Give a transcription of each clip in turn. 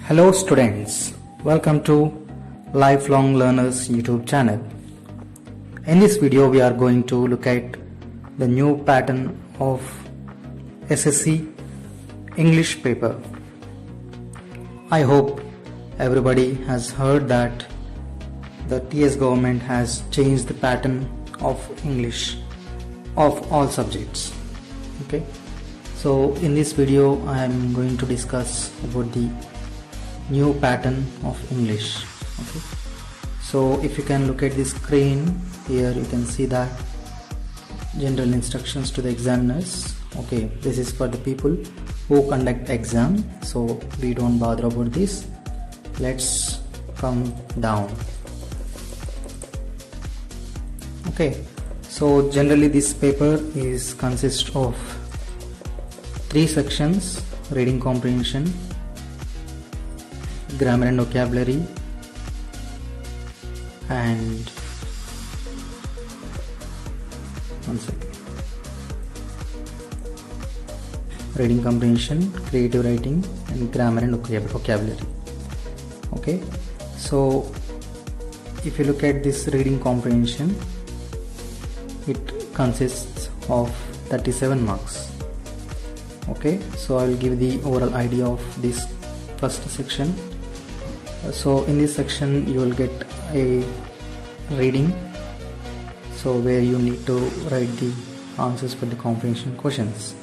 Hello students, welcome to Lifelong Learners YouTube channel. In this video we are going to look at the new pattern of SSC English paper. I hope everybody has heard that the TS government has changed the pattern of English of all subjects. Okay, so in this video I am going to discuss about the new pattern of English. Okay, so if you can look at the screen here, you can see that general instructions to the examiners. Okay, this is for the people who conduct exam, so we don't bother about this. Let's come down. Okay, so generally this paper is consists of 3 sections: reading comprehension, grammar and vocabulary, and reading comprehension, creative writing, and grammar and vocabulary. Okay, so if you look at this reading comprehension, it consists of 37 marks. Okay, so I will give the overall idea of this first section. So in this section you will get a reading, so where you need to write the answers for the comprehension questions.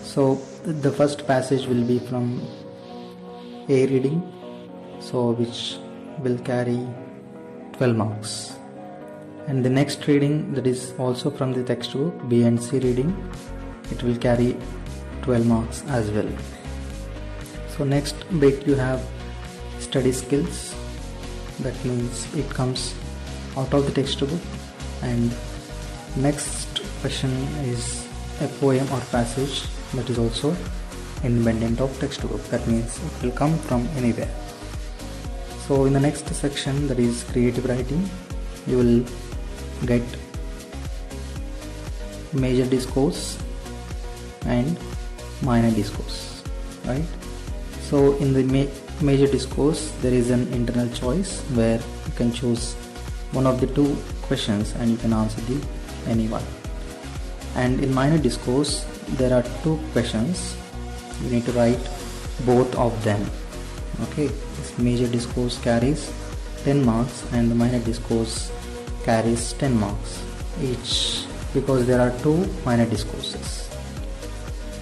So the first passage will be from A reading, so which will carry 12 marks, and the next reading, that is also from the textbook, B and C reading, it will carry 12 marks as well. So next bit you have study skills, that means it comes out of the textbook, and next question is a poem or passage that is also independent of textbook, that means it will come from anywhere. So in the next section, that is creative writing, you will get major discourse and minor discourse, right? So in the major discourse there is an internal choice where you can choose one of the 2 questions and you can answer the any one. And in minor discourse there are 2 questions, you need to write both of them. Okay, this major discourse carries 10 marks and the minor discourse carries 10 marks each, because there are 2 minor discourses.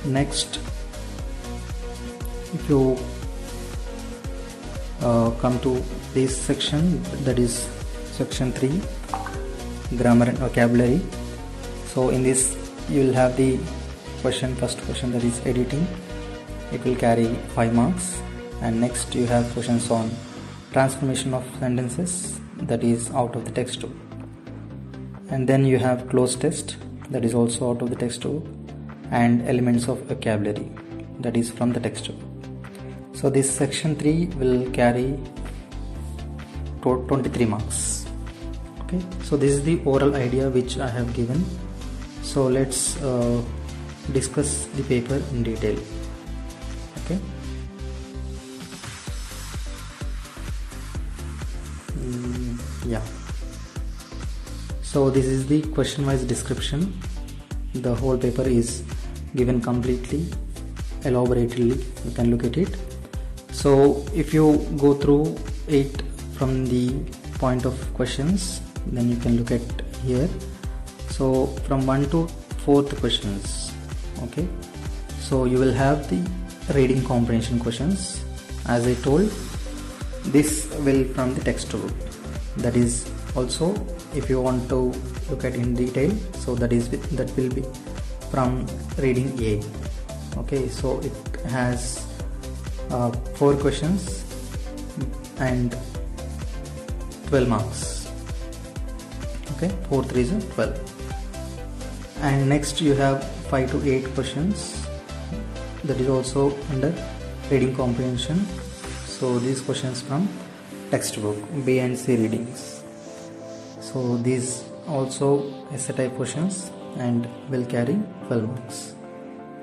Next, if you come to this section, that is section 3, grammar and vocabulary. So in this you will have the first question, that is editing, it will carry 5 marks, and next you have questions on transformation of sentences, that is out of the textbook, and then you have cloze test, that is also out of the textbook, and elements of vocabulary, that is from the textbook. So this section 3 will carry 23 marks. Okay, so this is the oral idea which I have given. So let's discuss the paper in detail. Okay, yeah, so this is the question wise description. The whole paper is given completely, elaborately, you can look at it. So if you go through it from the point of questions, then you can look at here. So from 1 to 4th questions. Okay, so you will have the reading comprehension questions. As I told, this will from the textbook, that is also if you want to look at in detail, so that will be from reading A. Okay, so it has 4 questions and 12 marks. Okay, 4 3s are 12. And next you have 5 to 8 questions, that is also under reading comprehension. So these questions from textbook, B and C readings. So these also essay type questions and will carry 12 marks.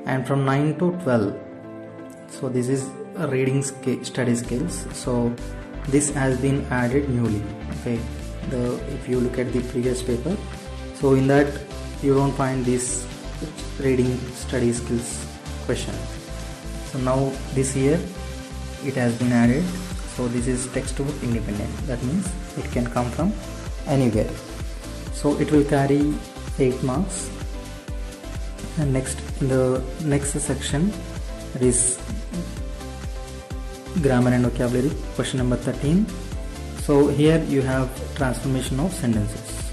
And from 9 to 12, so this is reading study skills. So this has been added newly. Okay, if you look at the previous paper, so in that you don't find this reading study skills question. So now this year it has been added. So this is textbook independent. That means it can come from anywhere. So it will carry 8 marks. And next, in the next section, it is grammar and vocabulary, question number 13. So here you have transformation of sentences.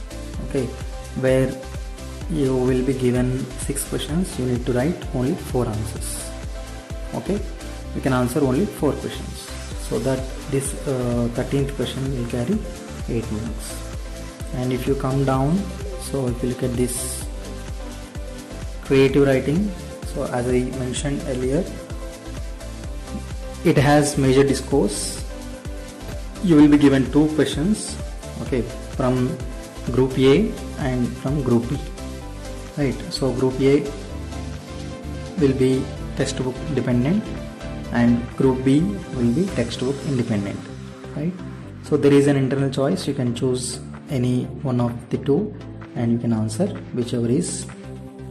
Okay, where you will be given 6 questions. You need to write only 4 answers. Okay, you can answer only 4 questions. So that this 13th question will carry 8 marks. And if you come down, so if you look at this creative writing, so as I mentioned earlier, it has major discourse. You will be given 2 questions, okay, from group A and from group B, right? So group A will be textbook dependent and group B will be textbook independent, right? So there is an internal choice. You can choose any one of the 2 and you can answer whichever is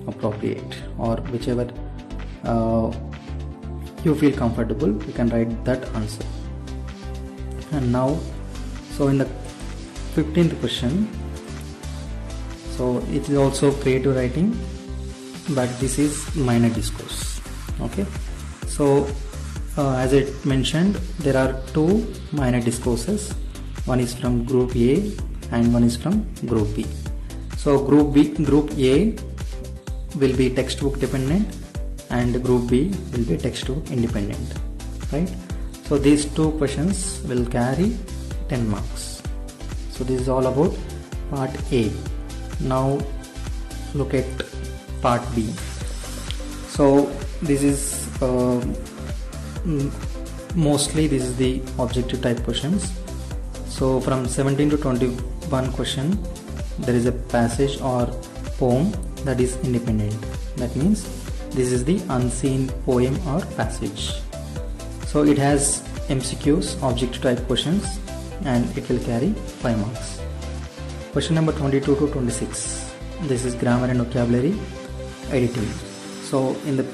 appropriate, or whichever you feel comfortable, you can write that answer. And now, so in the 15th question, so it is also creative writing, but this is minor discourse. Okay, so as I mentioned, there are 2 minor discourses. One is from group A and one is from group B. So group A will be textbook dependent and group B will be textbook independent, right? So these 2 questions will carry 10 marks. So this is all about part A. Now look at part B. So this is mostly this is the objective type questions. So from 17 to 21 question, there is a passage or poem that is independent. That means this is the unseen poem or passage. So it has MCQs, objective type questions, and it will carry 5 marks. Question number 22 to 26. This is grammar and vocabulary editing. So in the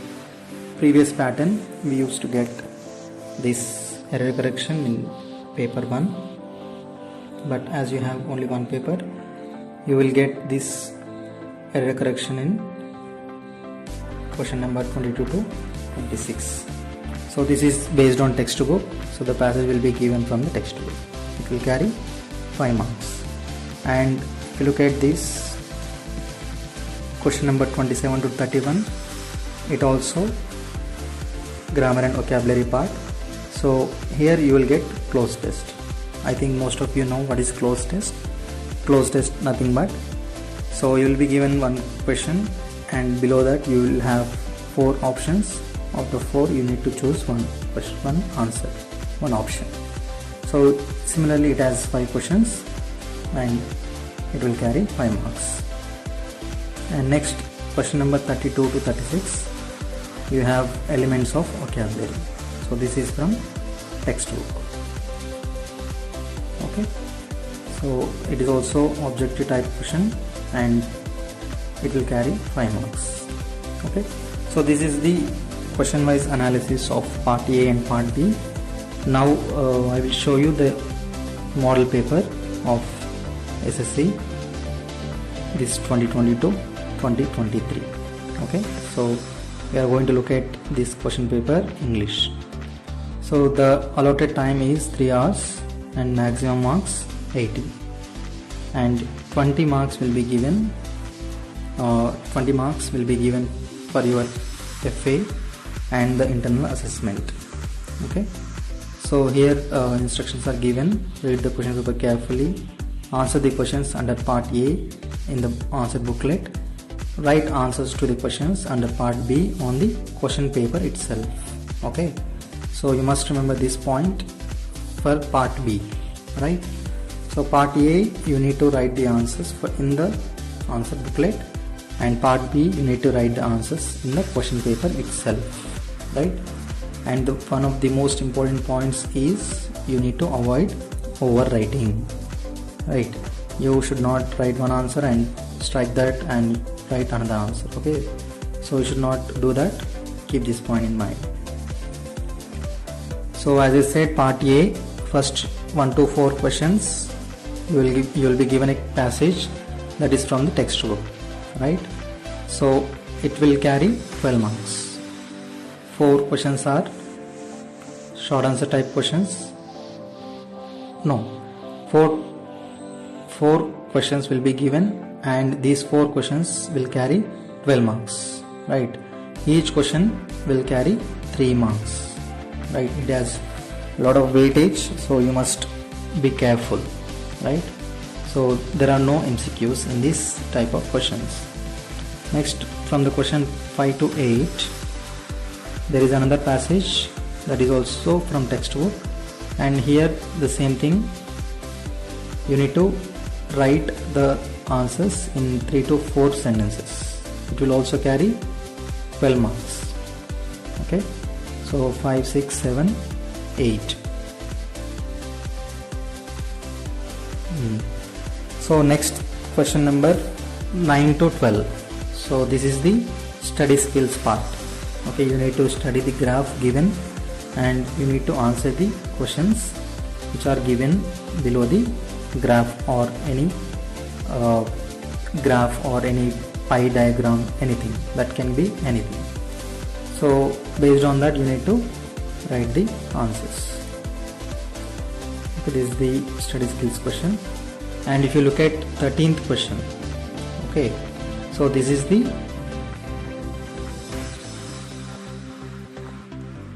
previous pattern, we used to get this error correction in paper 1, but as you have only 1 paper, you will get this error correction in question number 22 to 26. So this is based on textbook. So the passage will be given from the textbook. It will carry 5 marks. And if you look at this question number 27 to 31, it also grammar and vocabulary part. So here you will get cloze test. I think most of you know what is cloze test. Cloze test nothing but, so you will be given 1 question and below that you will have 4 options. Out of 4 you need to choose one question, one answer, one option. So similarly it has 5 questions and it will carry 5 marks. And next, question number 32 to 36, you have elements of vocabulary. So this is from textbook. Okay, so it is also objective type question and it will carry 5 marks. Okay, so this is the question wise analysis of part A and part B. Now I will show you the model paper of SSC, this 2022-2023. Okay, so we are going to look at this question paper English. So the allotted time is 3 hours and maximum marks 80, and 20 marks will be given. 20 marks will be given for your FA and the internal assessment. Okay, so here instructions are given. Read the question paper carefully, answer the questions under part A in the answer booklet, write answers to the questions under part B on the question paper itself. Okay, so you must remember this point for part B, right? So part A you need to write the answers in the answer booklet, and part B you need to write the answers in the question paper itself, right? and one of the most important points is you need to avoid overwriting, right? You should not write one answer and strike that and write another answer. Okay, so you should not do that. Keep this point in mind. So as I said, part A, first 1 to 4 questions, you will be given a passage that is from the textbook, right? So it will carry 12 marks. 4 questions are short answer type questions. No, 4 questions will be given, and these 4 questions will carry 12 marks, right? Each question will carry 3 marks, right? It has a lot of weightage, so you must be careful, right? So there are no MCQs in this type of questions. Next, from the question 5 to 8, there is another passage that is also from textbook, and here the same thing. You need to write the answers in 3 to 4 sentences. It will also carry 12 marks. Okay, so 5, 6, 7, 8. So next, question number 9 to 12. So this is the study skills part. Okay, you need to study the graph given, and you need to answer the questions which are given below the graph, or any graph or any pie diagram, anything that can be anything. So based on that, you need to write the answers. Okay, this is the study skills question. And if you look at 13th question, okay, so this is the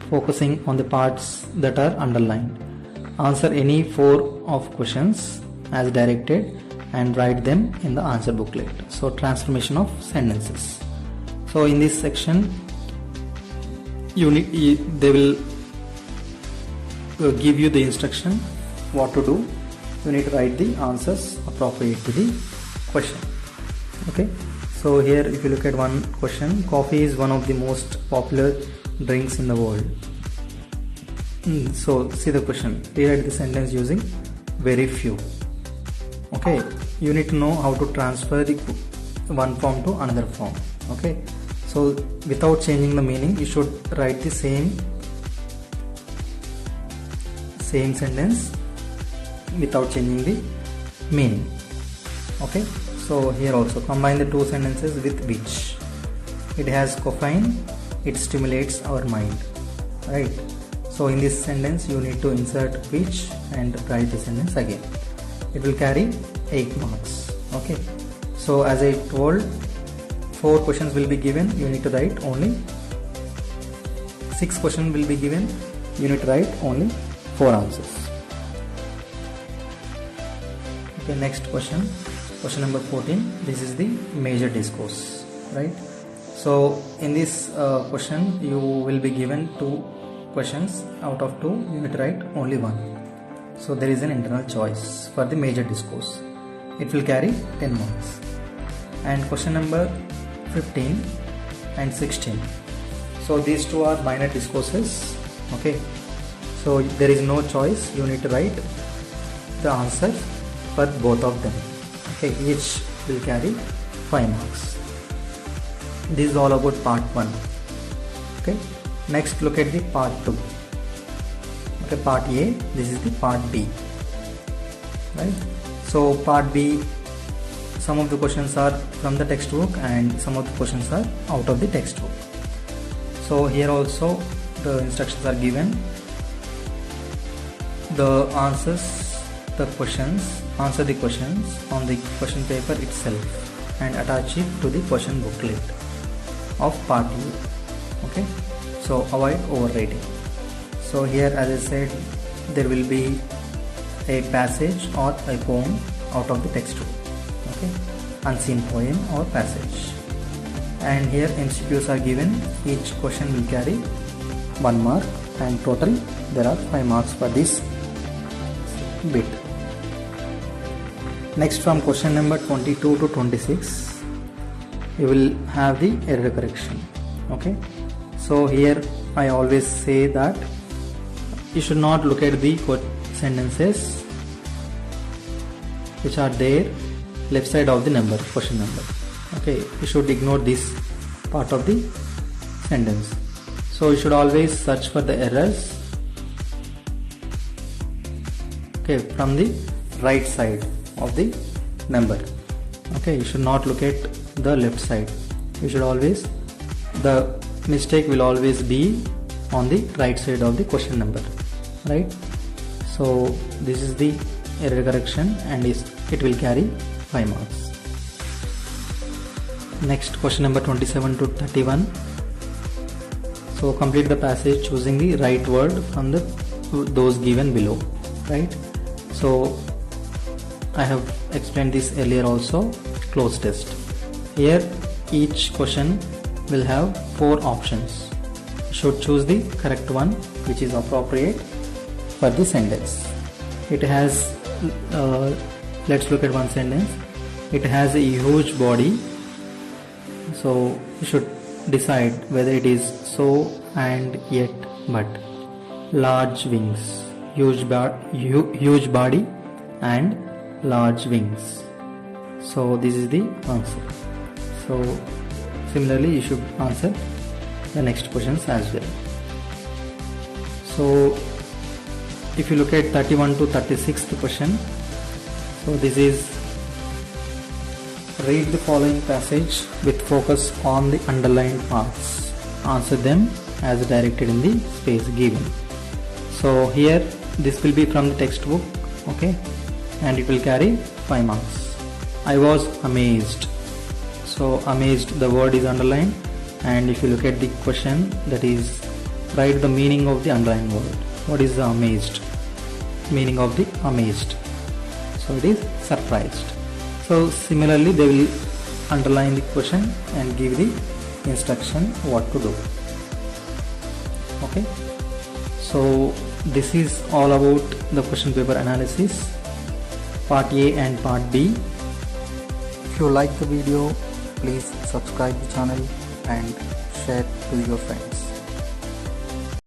focusing on the parts that are underlined. Answer any 4 of questions as directed and write them in the answer booklet. So transformation of sentences. So in this section, they will give you the instruction what to do. You need to write the answers appropriate to the question. Okay, so here if you look at one question, coffee is one of the most popular drinks in the world. So see the question, rewrite the sentence using very few. Okay, you need to know how to transfer the one form to another form. Okay, so without changing the meaning, you should write the same sentence without changing the meaning. Okay, so here also combine the 2 sentences with which. It has caffeine, it stimulates our mind, right? So in this sentence you need to insert which and write the sentence again. It will carry 8 marks. Okay, so as I told, 4 questions will be given, you need to write only 6 questions will be given, you need to write only 4 answers. Okay, next question number 14. This is the major discourse, right? So in this question, you will be given 2 questions. Out of 2, you need to write only 1. So there is an internal choice for the major discourse. It will carry 10 marks. And question number 15 and 16. So these 2 are minor discourses. Okay, so there is no choice. You need to write the answer for both of them. Okay, each will carry 5 marks. This is all about part 1. Okay, next look at the part 2. Okay, part A, this is the part B, right? So part B, some of the questions are from the textbook and some of the questions are out of the textbook. So here also the instructions are given. The answer the questions on the question paper itself and attach it to the question booklet of part A. Okay, so avoid overwriting. So here, as I said, there will be a passage or a poem out of the textbook. Okay, unseen poem or passage. And here MCQs are given. Each question will carry 1 mark, and total there are 5 marks for this bit. Next, from question number 22 to 26, you will have the error correction. Okay, so here I always say that you should not look at the sentences which are there left side of the number, question number. Okay, you should ignore this part of the sentence. So you should always search for the errors, okay, from the right side of the number. Okay, you should not look at the left side. You should always, the mistake will always be on the right side of the question number, right? So this is the error correction, and it will carry 5 marks. Next, question number 27 to 31. So complete the passage choosing the right word from those given below, right? So I have explained this earlier also. Cloze test. Here each question will have 4 options. You should choose the correct one which is appropriate for the sentence. It has let's look at one sentence. It has a huge body, so you should decide whether it is so and yet but. Large wings, huge body and large wings. So this is the answer. So similarly you should answer the next questions as well. So if you look at 31 to 36th question, so this is, read the following passage with focus on the underlined parts. Answer them as directed in the space given. So here this will be from the textbook, okay, and it will carry 5 marks. I was amazed. So amazed, the word is underlined, and if you look at the question, that is, write the meaning of the underlined word. What is the amazed? Meaning of the amazed. So it is surprised. So similarly they will underline the question and give the instruction what to do. Okay. So this is all about the question paper analysis, part A and part B. If you like the video, please subscribe the channel and share to your friends.